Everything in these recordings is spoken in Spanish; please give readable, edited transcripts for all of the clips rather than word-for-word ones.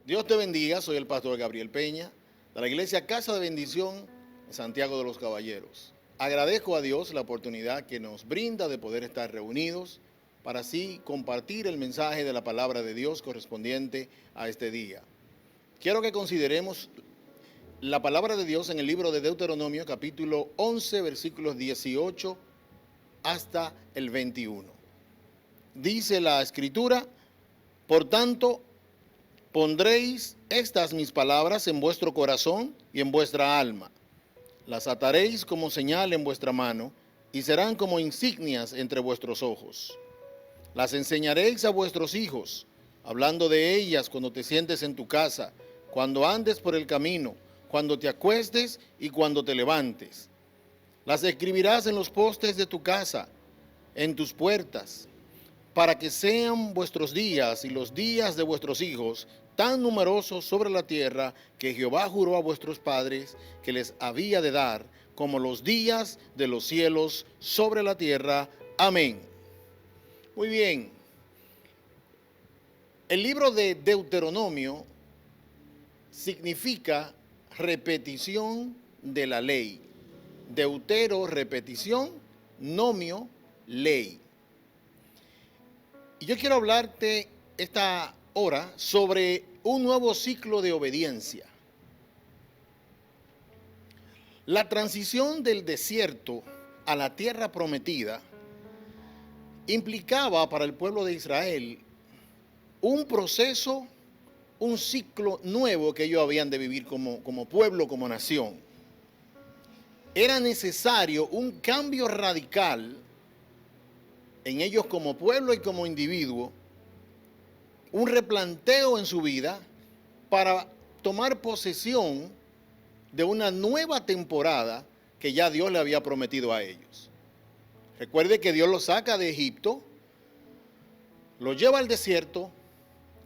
Dios te bendiga, soy el pastor Gabriel Peña, de la iglesia Casa de Bendición en Santiago de los Caballeros. Agradezco a Dios la oportunidad que nos brinda de poder estar reunidos para así compartir el mensaje de la palabra de Dios correspondiente a este día. Quiero que consideremos la palabra de Dios en el libro de Deuteronomio, capítulo 11, versículos 18 hasta el 21. Dice la Escritura: por tanto, pondréis estas mis palabras en vuestro corazón y en vuestra alma. Las ataréis como señal en vuestra mano y serán como insignias entre vuestros ojos. Las enseñaréis a vuestros hijos, hablando de ellas cuando te sientes en tu casa, cuando andes por el camino, cuando te acuestes y cuando te levantes. Las escribirás en los postes de tu casa, en tus puertas, para que sean vuestros días y los días de vuestros hijos tan numerosos sobre la tierra que Jehová juró a vuestros padres que les había de dar, como los días de los cielos sobre la tierra. Amén. Muy bien. El libro de Deuteronomio significa repetición de la ley. Deutero, repetición; nomio, ley. Y yo quiero hablarte esta hora sobre un nuevo ciclo de obediencia. La transición del desierto a la tierra prometida implicaba para el pueblo de Israel un proceso, un ciclo nuevo que ellos habían de vivir como pueblo, como nación. Era necesario un cambio radical en ellos como pueblo y como individuo, un replanteo en su vida para tomar posesión de una nueva temporada que ya Dios le había prometido a ellos. Recuerde que Dios los saca de Egipto, los lleva al desierto,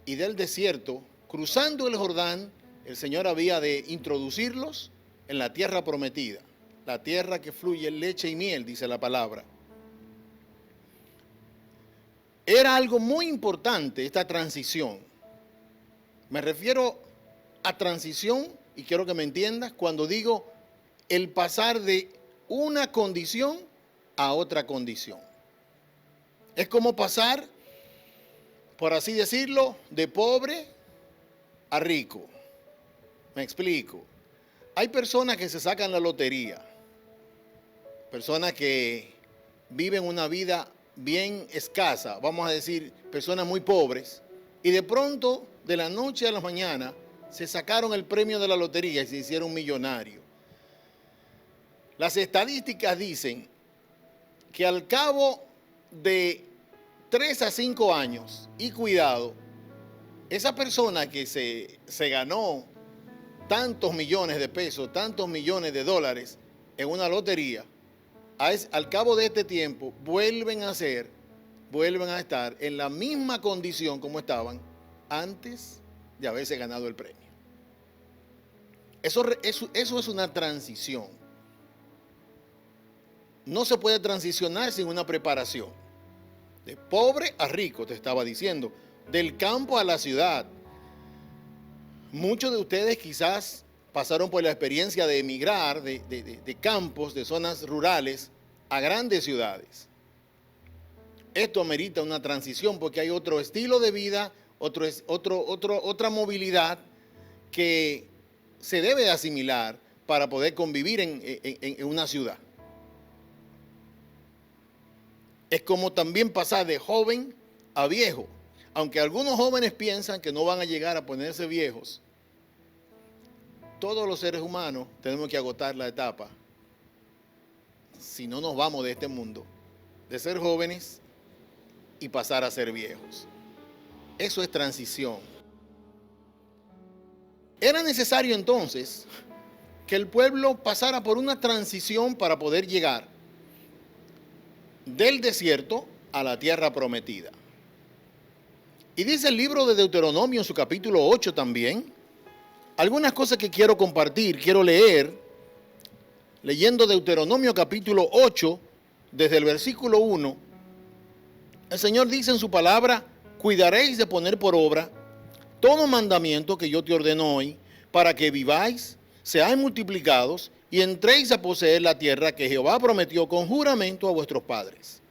y del desierto, cruzando el Jordán, el Señor había de introducirlos en la tierra prometida, la tierra que fluye leche y miel, dice la palabra. Era algo muy importante esta transición. Me refiero a transición, y quiero que me entiendas, cuando digo el pasar de una condición a otra condición. Es como pasar, por así decirlo, de pobre a rico. Me explico. Hay personas que se sacan la lotería, personas que viven una vida bien escasa, vamos a decir, personas muy pobres, y de pronto, de la noche a la mañana, se sacaron el premio de la lotería y se hicieron millonarios. Las estadísticas dicen que al cabo de 3 a 5 años, y cuidado, esa persona que se ganó tantos millones de pesos, tantos millones de dólares en una lotería, al cabo de este tiempo vuelven a estar en la misma condición como estaban antes de haberse ganado el premio. Eso es una transición. No se puede transicionar sin una preparación. De pobre a rico, te estaba diciendo, del campo a la ciudad. Muchos de ustedes quizás pasaron por la experiencia de emigrar de campos, de zonas rurales, a grandes ciudades. Esto amerita una transición porque hay otro estilo de vida, otra movilidad que se debe de asimilar para poder convivir en una ciudad. Es como también pasar de joven a viejo. Aunque algunos jóvenes piensan que no van a llegar a ponerse viejos, todos los seres humanos tenemos que agotar la etapa, si no nos vamos de este mundo, de ser jóvenes y pasar a ser viejos. Eso es transición. Era necesario entonces que el pueblo pasara por una transición para poder llegar del desierto a la tierra prometida. Y dice el libro de Deuteronomio en su capítulo 8 también, algunas cosas que quiero compartir, quiero leer, leyendo Deuteronomio capítulo 8, desde el versículo 1, el Señor dice en su palabra: cuidaréis de poner por obra todo mandamiento que yo te ordeno hoy, para que viváis, seáis multiplicados y entréis a poseer la tierra que Jehová prometió con juramento a vuestros padres.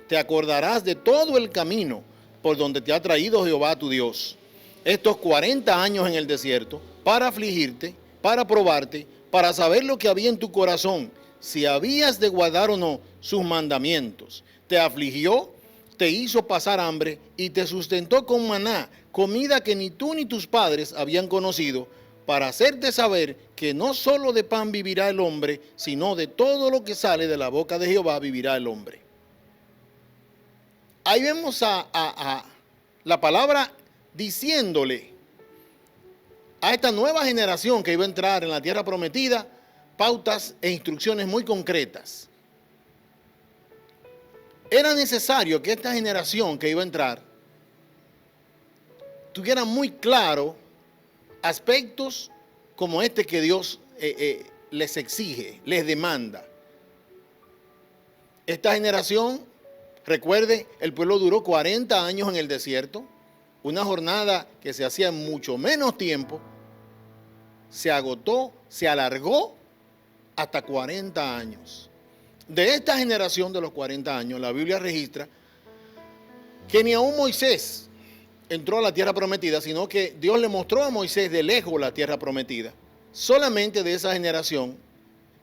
Te acordarás de todo el camino por donde te ha traído Jehová tu Dios, estos 40 años en el desierto, para afligirte, para probarte, para saber lo que había en tu corazón, si habías de guardar o no sus mandamientos. Te afligió, te hizo pasar hambre y te sustentó con maná, comida que ni tú ni tus padres habían conocido, para hacerte saber que no solo de pan vivirá el hombre, sino de todo lo que sale de la boca de Jehová vivirá el hombre. Ahí vemos a la palabra diciéndole a esta nueva generación que iba a entrar en la tierra prometida, pautas e instrucciones muy concretas. Era necesario que esta generación que iba a entrar tuviera muy claro aspectos como este que Dios les exige, les demanda. Esta generación, recuerde, el pueblo duró 40 años en el desierto, una jornada que se hacía en mucho menos tiempo, se agotó, se alargó hasta 40 años. De esta generación de los 40 años, la Biblia registra que ni aún Moisés entró a la tierra prometida, sino que Dios le mostró a Moisés de lejos la tierra prometida. Solamente de esa generación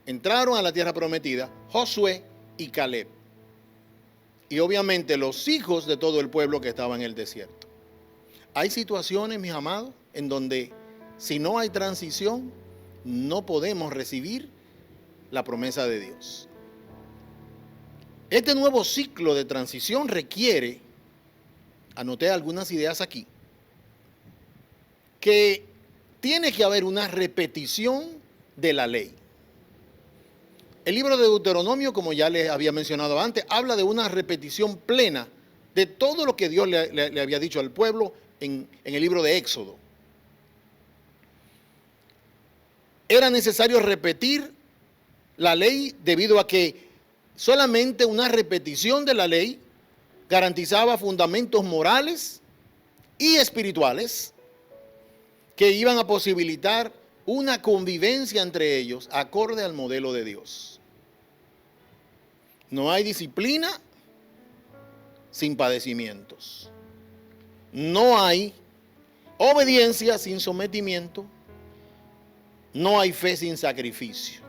entraron a la tierra prometida Josué y Caleb. Y obviamente los hijos de todo el pueblo que estaba en el desierto. Hay situaciones, mis amados, en donde si no hay transición, no podemos recibir la promesa de Dios. Este nuevo ciclo de transición requiere, anoté algunas ideas aquí, que tiene que haber una repetición de la ley. El libro de Deuteronomio, como ya les había mencionado antes, habla de una repetición plena de todo lo que Dios le había dicho al pueblo en el libro de Éxodo. Era necesario repetir la ley debido a que solamente una repetición de la ley garantizaba fundamentos morales y espirituales que iban a posibilitar una convivencia entre ellos acorde al modelo de Dios. No hay disciplina sin padecimientos. No hay obediencia sin sometimiento. No hay fe sin sacrificio.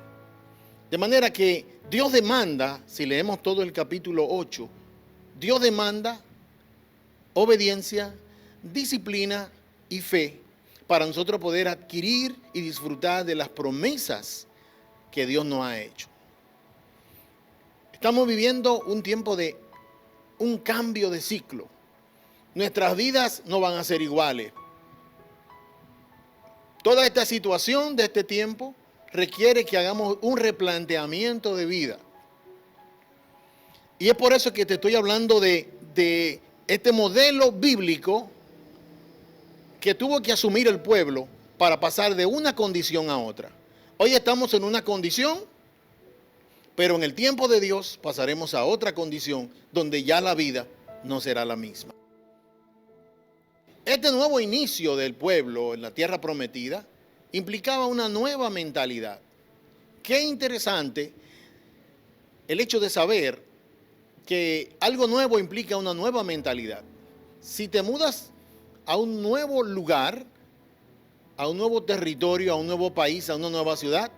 De manera que Dios demanda, si leemos todo el capítulo 8, Dios demanda obediencia, disciplina y fe para nosotros poder adquirir y disfrutar de las promesas que Dios nos ha hecho. Estamos viviendo un tiempo de un cambio de ciclo. Nuestras vidas no van a ser iguales. Toda esta situación de este tiempo requiere que hagamos un replanteamiento de vida. Y es por eso que te estoy hablando de este modelo bíblico que tuvo que asumir el pueblo para pasar de una condición a otra. Hoy estamos en una condición, pero en el tiempo de Dios pasaremos a otra condición donde ya la vida no será la misma. Este nuevo inicio del pueblo en la tierra prometida implicaba una nueva mentalidad. Qué interesante el hecho de saber que algo nuevo implica una nueva mentalidad. Si te mudas a un nuevo lugar, a un nuevo territorio, a un nuevo país, a una nueva ciudad,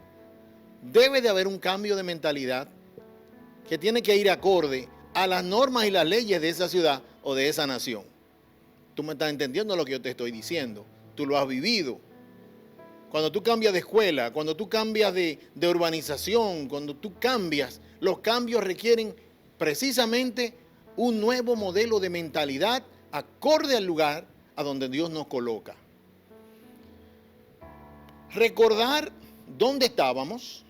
debe de haber un cambio de mentalidad que tiene que ir acorde a las normas y las leyes de esa ciudad o de esa nación. Tú me estás entendiendo lo que yo te estoy diciendo. Tú lo has vivido. Cuando tú cambias de escuela, cuando tú cambias de urbanización, cuando tú cambias, los cambios requieren precisamente un nuevo modelo de mentalidad acorde al lugar a donde Dios nos coloca. Recordar dónde estábamos,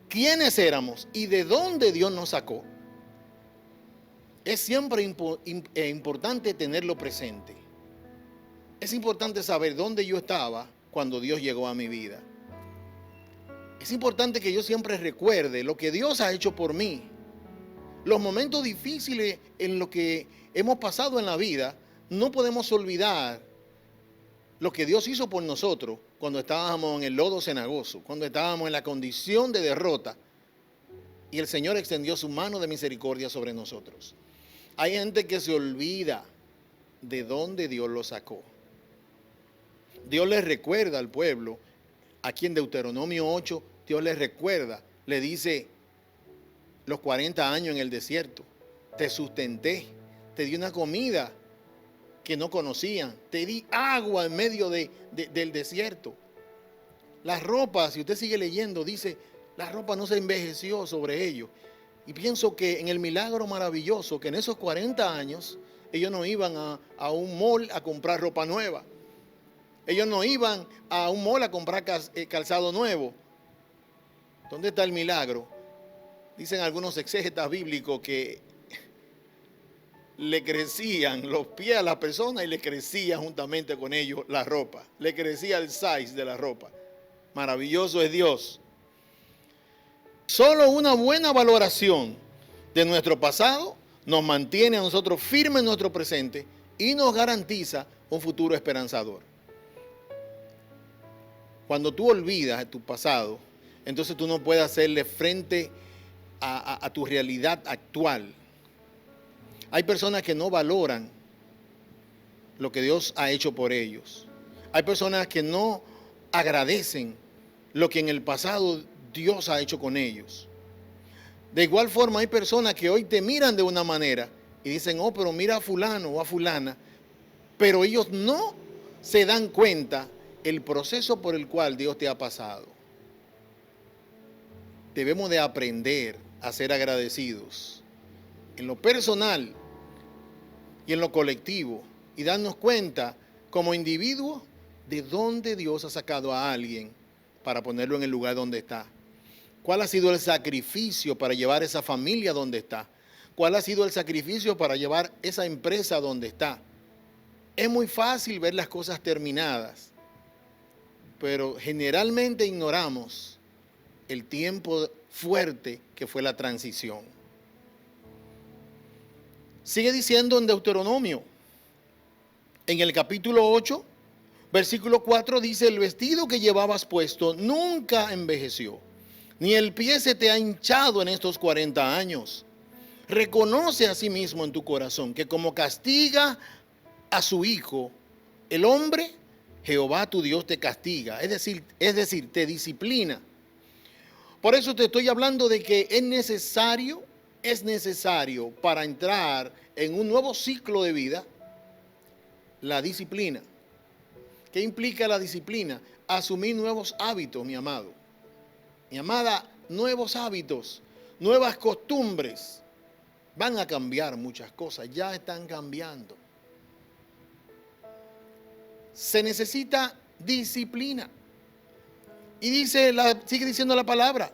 quiénes éramos y de dónde Dios nos sacó. Es siempre importante tenerlo presente. Es importante saber dónde yo estaba cuando Dios llegó a mi vida. Es importante que yo siempre recuerde lo que Dios ha hecho por mí. Los momentos difíciles en los que hemos pasado en la vida, no podemos olvidar lo que Dios hizo por nosotros cuando estábamos en el lodo cenagoso, cuando estábamos en la condición de derrota, y el Señor extendió su mano de misericordia sobre nosotros. Hay gente que se olvida de dónde Dios lo sacó. Dios les recuerda al pueblo, aquí en Deuteronomio 8, Dios les recuerda, le dice, los 40 años en el desierto, te sustenté, te di una comida que no conocían, te di agua en medio del desierto. Las ropas, si usted sigue leyendo, dice, la ropa no se envejeció sobre ellos. Y pienso que en el milagro maravilloso, que en esos 40 años, ellos no iban a un mall a comprar ropa nueva. Ellos no iban a un mall a comprar calzado nuevo. ¿Dónde está el milagro? Dicen algunos exégetas bíblicos que le crecían los pies a la persona y le crecía juntamente con ellos la ropa. Le crecía el size de la ropa. Maravilloso es Dios. Solo una buena valoración de nuestro pasado nos mantiene a nosotros firmes en nuestro presente y nos garantiza un futuro esperanzador. Cuando tú olvidas tu pasado, entonces tú no puedes hacerle frente a tu realidad actual. Hay personas que no valoran lo que Dios ha hecho por ellos. Hay personas que no agradecen lo que en el pasado Dios ha hecho con ellos. De igual forma hay personas que hoy te miran de una manera y dicen, oh, pero mira a fulano o a fulana, pero ellos no se dan cuenta el proceso por el cual Dios te ha pasado. Debemos de aprender a ser agradecidos en lo personal y en lo colectivo y darnos cuenta como individuos de dónde Dios ha sacado a alguien para ponerlo en el lugar donde está. ¿Cuál ha sido el sacrificio para llevar esa familia donde está? ¿Cuál ha sido el sacrificio para llevar esa empresa donde está? Es muy fácil ver las cosas terminadas, pero generalmente ignoramos el tiempo fuerte que fue la transición. Sigue diciendo en Deuteronomio, en el capítulo 8, versículo 4, dice, el vestido que llevabas puesto nunca envejeció, ni el pie se te ha hinchado en estos 40 años. Reconoce a sí mismo en tu corazón que como castiga a su hijo, el hombre, Jehová tu Dios te castiga, es decir, te disciplina. Por eso te estoy hablando de que es necesario para entrar en un nuevo ciclo de vida, la disciplina. ¿Qué implica la disciplina? Asumir nuevos hábitos, mi amado. Mi amada, nuevos hábitos, nuevas costumbres. Van a cambiar muchas cosas, ya están cambiando. Se necesita disciplina. Y sigue diciendo la palabra,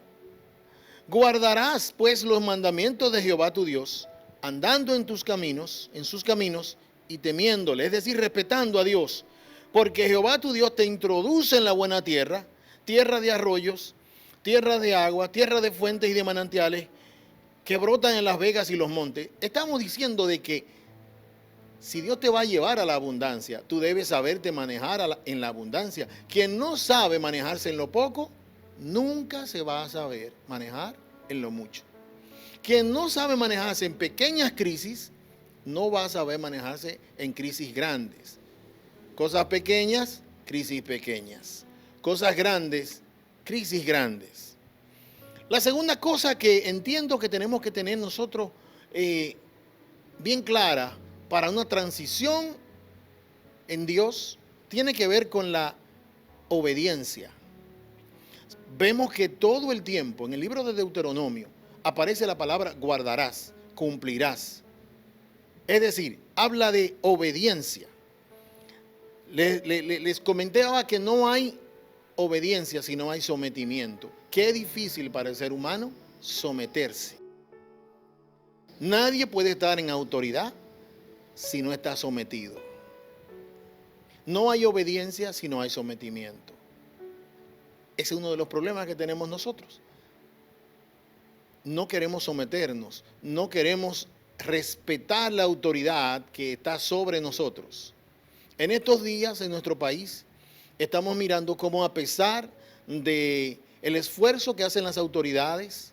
guardarás pues los mandamientos de Jehová tu Dios, andando en sus caminos, y temiéndole, es decir, respetando a Dios, porque Jehová tu Dios te introduce en la buena tierra, tierra de arroyos, tierra de agua, tierra de fuentes y de manantiales, que brotan en las vegas y los montes. Estamos diciendo de que si Dios te va a llevar a la abundancia, tú debes saberte manejar en la abundancia. Quien no sabe manejarse en lo poco, nunca se va a saber manejar en lo mucho. Quien no sabe manejarse en pequeñas crisis, no va a saber manejarse en crisis grandes. Cosas pequeñas, crisis pequeñas. Cosas grandes, crisis grandes. La segunda cosa que entiendo que tenemos que tener nosotros bien clara para una transición en Dios, tiene que ver con la obediencia. Vemos que todo el tiempo en el libro de Deuteronomio aparece la palabra guardarás, cumplirás. Es decir, habla de obediencia. Les comentaba que no hay obediencia si no hay sometimiento. Qué difícil para el ser humano someterse. Nadie puede estar en autoridad si no está sometido. No hay obediencia si no hay sometimiento. Ese es uno de los problemas que tenemos nosotros. No queremos someternos, no queremos respetar la autoridad que está sobre nosotros. En estos días en nuestro país estamos mirando cómo, a pesar de el esfuerzo que hacen las autoridades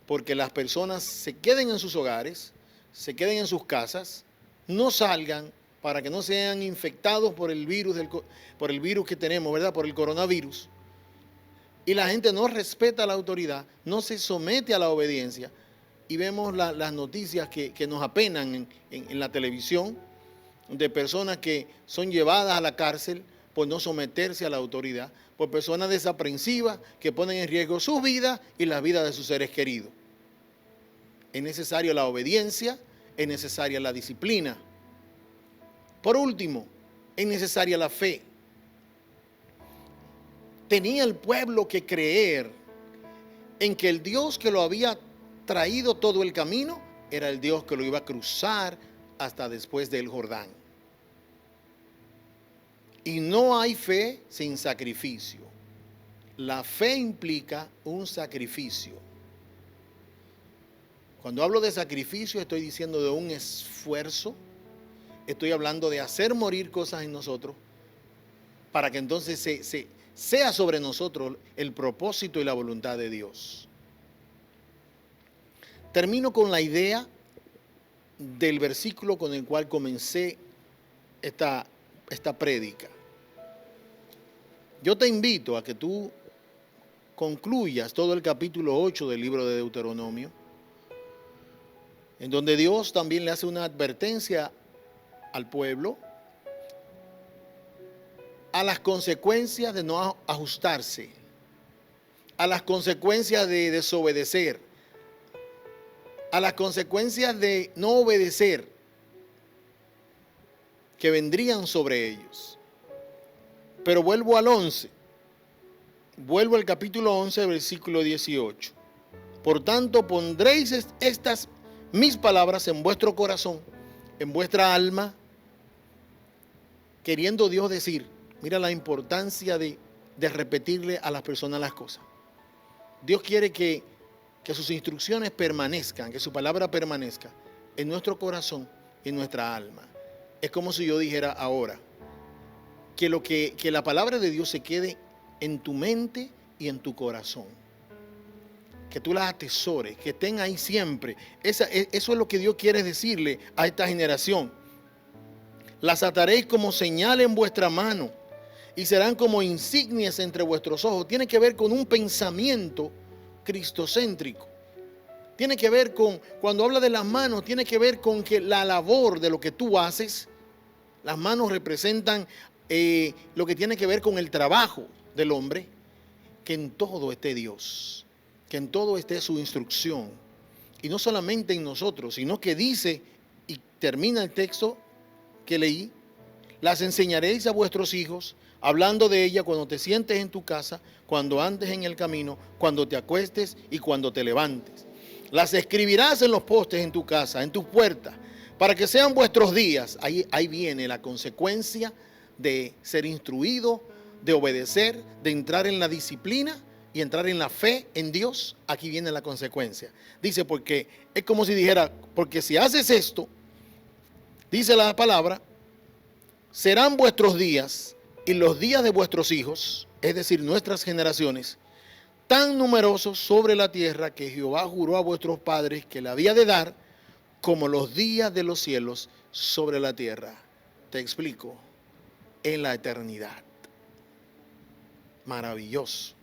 porque las personas se queden en sus hogares, se queden en sus casas, no salgan para que no sean infectados por el virus, por el virus que tenemos, ¿verdad? Por el coronavirus. Y la gente no respeta a la autoridad, no se somete a la obediencia. Y vemos las noticias que nos apenan en la televisión de personas que son llevadas a la cárcel por no someterse a la autoridad, por personas desaprensivas que ponen en riesgo su vida y la vida de sus seres queridos. Es necesaria la obediencia, es necesaria la disciplina. Por último, es necesaria la fe. Tenía el pueblo que creer en que el Dios que lo había traído todo el camino era el Dios que lo iba a cruzar hasta después del Jordán. Y no hay fe sin sacrificio. La fe implica un sacrificio. Cuando hablo de sacrificio, estoy diciendo de un esfuerzo. Estoy hablando de hacer morir cosas en nosotros para que entonces sea sobre nosotros el propósito y la voluntad de Dios. Termino con la idea del versículo con el cual comencé esta prédica. Yo te invito a que tú concluyas todo el capítulo 8 del libro de Deuteronomio, en donde Dios también le hace una advertencia al pueblo a las consecuencias de no ajustarse, a las consecuencias de desobedecer, a las consecuencias de no obedecer que vendrían sobre ellos. Pero vuelvo al 11, vuelvo al capítulo 11, versículo 18. Por tanto, pondréis estas mis palabras en vuestro corazón, en vuestra alma, queriendo Dios decir, mira la importancia de repetirle a las personas las cosas. Dios quiere que sus instrucciones permanezcan, que su palabra permanezca en nuestro corazón y en nuestra alma. Es como si yo dijera ahora, que la palabra de Dios se quede en tu mente y en tu corazón. Que tú las atesores, que estén ahí siempre. Eso es lo que Dios quiere decirle a esta generación. Las ataréis como señal en vuestra mano y serán como insignias entre vuestros ojos. Tiene que ver con un pensamiento cristocéntrico. Tiene que ver con, cuando habla de las manos, tiene que ver con que la labor de lo que tú haces, las manos representan lo que tiene que ver con el trabajo del hombre, que en todo esté Dios, que en todo esté su instrucción. Y no solamente en nosotros, sino que dice, y termina el texto que leí, las enseñaréis a vuestros hijos, hablando de ella cuando te sientes en tu casa, cuando andes en el camino, cuando te acuestes y cuando te levantes. Las escribirás en los postes en tu casa, en tus puertas, para que sean vuestros días. Ahí viene la consecuencia de ser instruido, de obedecer, de entrar en la disciplina y entrar en la fe en Dios. Aquí viene la consecuencia. Dice, porque es como si dijera, porque si haces esto, dice la palabra, serán vuestros días y los días de vuestros hijos, es decir, nuestras generaciones, tan numerosos sobre la tierra que Jehová juró a vuestros padres que le había de dar, como los días de los cielos sobre la tierra. Te explico, en la eternidad. Maravilloso.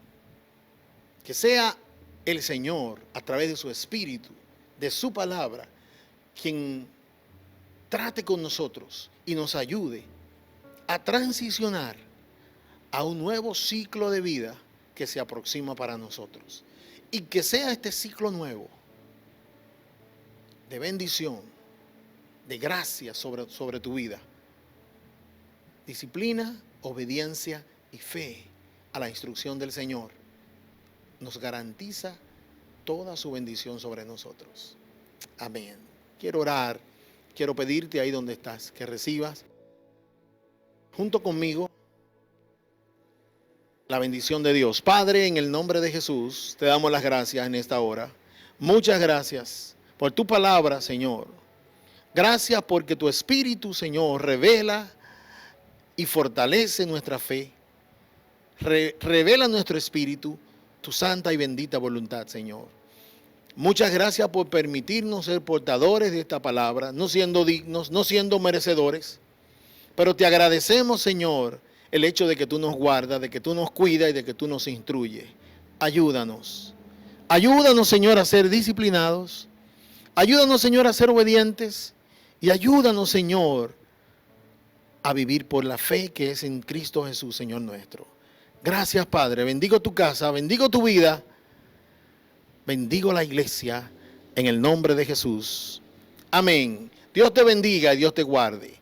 Que sea el Señor, a través de su Espíritu, de su palabra, quien trate con nosotros y nos ayude a transicionar a un nuevo ciclo de vida que se aproxima para nosotros. Y que sea este ciclo nuevo de bendición, de gracia sobre tu vida. Disciplina, obediencia y fe a la instrucción del Señor nos garantiza toda su bendición sobre nosotros. Amén. Quiero orar, quiero pedirte ahí donde estás, que recibas junto conmigo la bendición de Dios. Padre, en el nombre de Jesús, te damos las gracias en esta hora. Muchas gracias por tu palabra, Señor. Gracias porque tu Espíritu, Señor, revela y fortalece nuestra fe. Revela nuestro espíritu tu santa y bendita voluntad, Señor. Muchas gracias por permitirnos ser portadores de esta palabra, no siendo dignos, no siendo merecedores, pero te agradecemos, Señor, el hecho de que tú nos guardas, de que tú nos cuidas y de que tú nos instruyes. Ayúdanos. Ayúdanos, Señor, a ser disciplinados. Ayúdanos, Señor, a ser obedientes. Y ayúdanos, Señor, a vivir por la fe que es en Cristo Jesús, Señor nuestro. Gracias, Padre. Bendigo tu casa, bendigo tu vida. Bendigo la iglesia en el nombre de Jesús. Amén. Dios te bendiga y Dios te guarde.